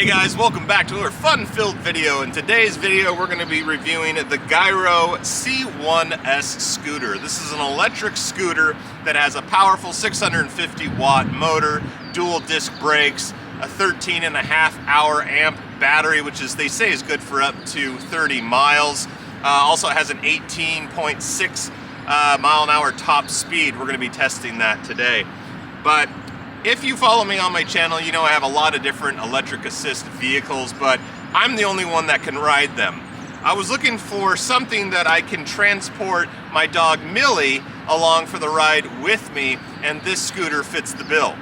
Hey guys, welcome back to another fun-filled video. In today's video, we're going to be reviewing the Gyroor C1Plus scooter. This is an electric scooter that has a powerful 650 watt motor, dual disc brakes, a 13.5 amp battery, which is, they say, is good for up to 30 miles. Also has an 18.6 mile an hour top speed. We're going to be testing that today. But if you follow me on my channel, you know I have a lot of different electric assist vehicles, but I'm the only one that can ride them. I was looking for something that I can transport my dog Millie along for the ride with me, and this scooter fits the bill.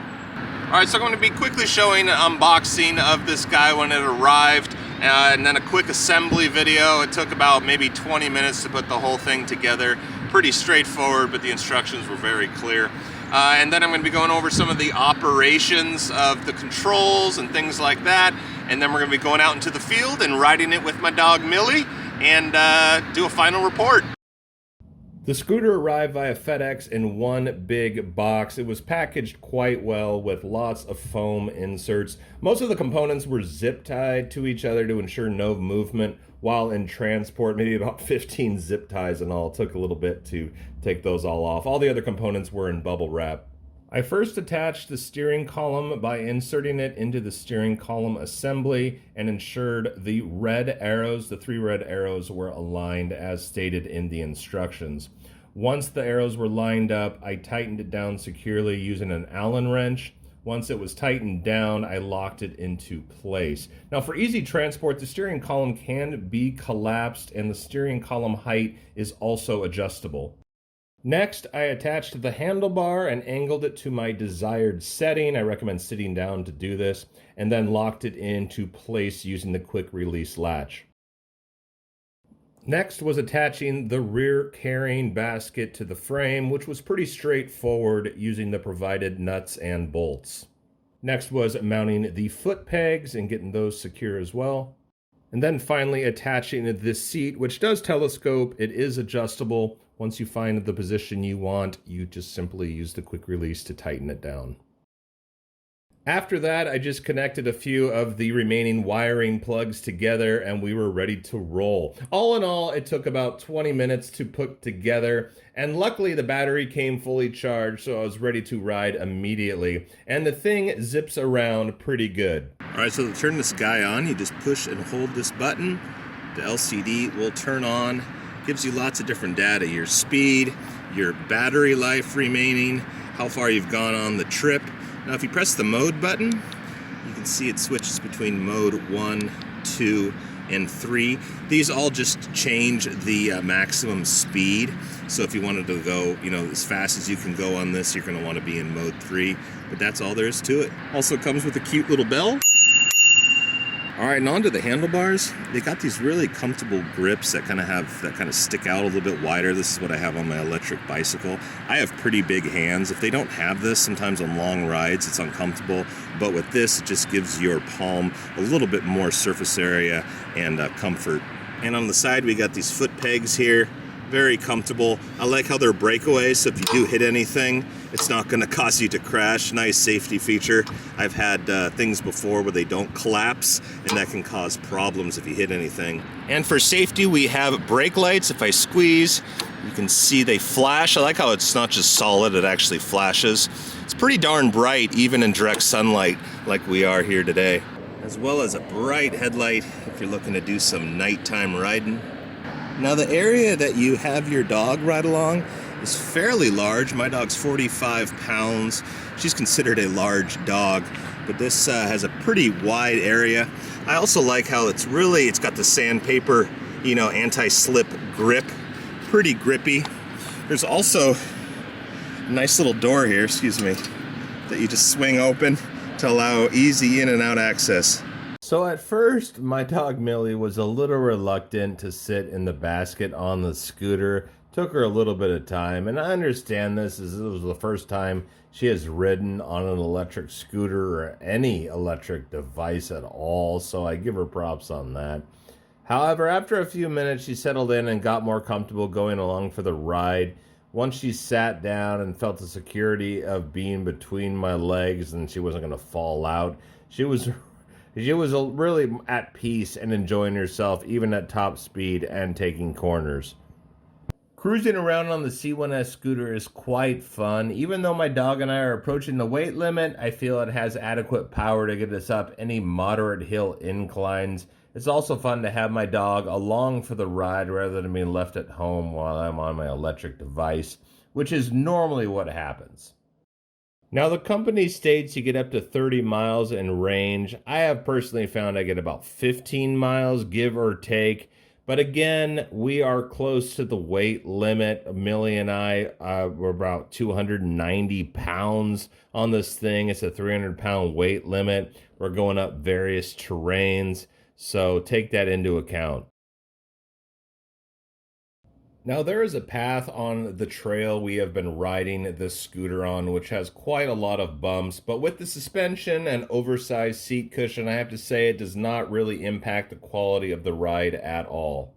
Alright, so I'm going to be quickly showing an unboxing of this guy when it arrived, and then a quick assembly video. It took about maybe 20 minutes to put the whole thing together. Pretty straightforward, but the instructions were very clear. And then I'm going to be going over some of the operations of the controls and things like that. And then we're going to be going out into the field and riding it with my dog Millie and do a final report. The scooter arrived via FedEx in one big box. It was packaged quite well with lots of foam inserts. Most of the components were zip tied to each other to ensure no movement while in transport. Maybe about 15 zip ties in all. It took a little bit to take those all off. All the other components were in bubble wrap. I first attached the steering column by inserting it into the steering column assembly and ensured the red arrows, the 3 red arrows, were aligned as stated in the instructions. Once the arrows were lined up, I tightened it down securely using an Allen wrench. Once it was tightened down, I locked it into place. Now, for easy transport, the steering column can be collapsed and the steering column height is also adjustable. Next, I attached the handlebar and angled it to my desired setting. I recommend sitting down to do this, and then locked it into place using the quick release latch. Next was attaching the rear carrying basket to the frame, which was pretty straightforward using the provided nuts and bolts. Next was mounting the foot pegs and getting those secure as well. And then finally attaching this seat, which does telescope. It is adjustable. Once you find the position you want, you just simply use the quick release to tighten it down. After that, I just connected a few of the remaining wiring plugs together and we were ready to roll. All in all, it took about 20 minutes to put together, and luckily the battery came fully charged, so I was ready to ride immediately. And the thing zips around pretty good. Alright, so to turn this guy on, you just push and hold this button. The LCD will turn on. Gives you lots of different data, your speed, your battery life remaining, how far you've gone on the trip. Now if you press the mode button, you can see it switches between mode 1, 2, and 3. These all just change the maximum speed. So if you wanted to go, as fast as you can go on this, you're going to want to be in mode 3. But that's all there is to it. Also comes with a cute little bell. Alright, and onto the handlebars. They got these really comfortable grips that kind of stick out a little bit wider. This is what I have on my electric bicycle. I have pretty big hands. If they don't have this, sometimes on long rides it's uncomfortable, but with this it just gives your palm a little bit more surface area and comfort. And on the side we got these foot pegs here. Very comfortable. I like how they're breakaway, so if you do hit anything, it's not going to cause you to crash. Nice safety feature. I've had things before where they don't collapse, and that can cause problems if you hit anything. And for safety, we have brake lights. If I squeeze, you can see they flash. I like how it's not just solid, it actually flashes. It's pretty darn bright, even in direct sunlight like we are here today. As well as a bright headlight if you're looking to do some nighttime riding. Now the area that you have your dog ride along is fairly large. My dog's 45 pounds. She's considered a large dog, but this has a pretty wide area. I also like how it's got the sandpaper, anti-slip grip. Pretty grippy. There's also a nice little door here, that you just swing open to allow easy in and out access. So at first, my dog Millie was a little reluctant to sit in the basket on the scooter. Took her a little bit of time, and I understand this, as this was the first time she has ridden on an electric scooter or any electric device at all, so I give her props on that. However, after a few minutes, she settled in and got more comfortable going along for the ride. Once she sat down and felt the security of being between my legs and she wasn't going to fall out, she was You was really at peace and enjoying yourself even at top speed and taking corners. Cruising around on the C1S scooter is quite fun. Even though my dog and I are approaching the weight limit, I feel it has adequate power to get us up any moderate hill inclines. It's also fun to have my dog along for the ride rather than being left at home while I'm on my electric device, which is normally what happens. Now, the company states you get up to 30 miles in range. I have personally found I get about 15 miles, give or take. But again, we are close to the weight limit. Millie and I were about 290 pounds on this thing. It's a 300-pound weight limit. We're going up various terrains, so take that into account. Now, there is a path on the trail we have been riding this scooter on, which has quite a lot of bumps, but with the suspension and oversized seat cushion, I have to say it does not really impact the quality of the ride at all.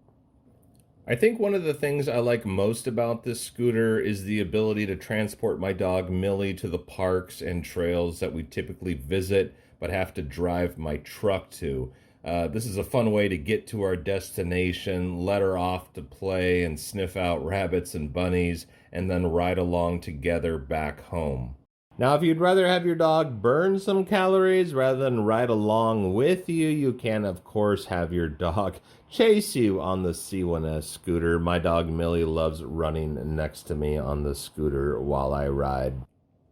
I think one of the things I like most about this scooter is the ability to transport my dog Millie to the parks and trails that we typically visit, but have to drive my truck to. This is a fun way to get to our destination, let her off to play and sniff out rabbits and bunnies, and then ride along together back home. Now, if you'd rather have your dog burn some calories rather than ride along with you, you can, of course, have your dog chase you on the C1S scooter. My dog Millie loves running next to me on the scooter while I ride.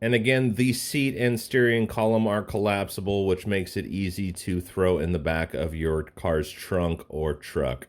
And again, the seat and steering column are collapsible, which makes it easy to throw in the back of your car's trunk or truck.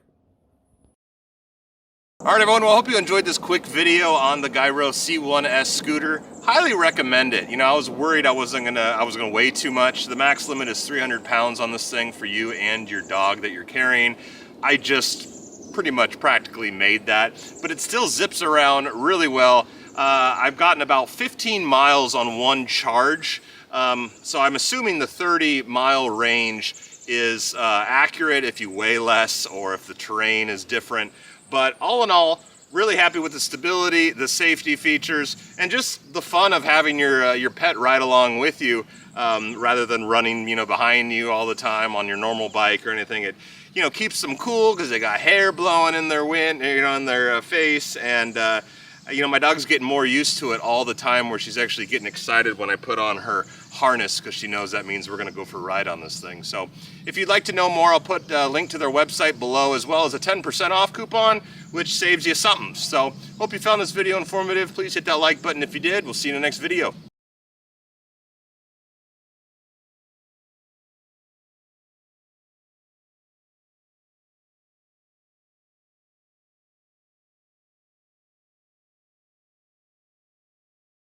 All right, everyone, well, I hope you enjoyed this quick video on the Gyroor C1S scooter. Highly recommend it. You know, I was worried I was gonna weigh too much. The max limit is 300 pounds on this thing for you and your dog that you're carrying. I just pretty much practically made that, but it still zips around really well. I've gotten about 15 miles on one charge, so I'm assuming the 30-mile range is accurate if you weigh less or if the terrain is different. But all in all, really happy with the stability, the safety features, and just the fun of having your pet ride along with you rather than running, you know, behind you all the time on your normal bike or anything. It, you know, keeps them cool because they got hair blowing in their wind, you know, in their face, and you know, my dog's getting more used to it all the time, where she's actually getting excited when I put on her harness because she knows that means we're going to go for a ride on this thing. So if you'd like to know more, I'll put a link to their website below, as well as a 10% off coupon, which saves you something. So hope you found this video informative. Please hit that like button if you did. We'll see you in the next video.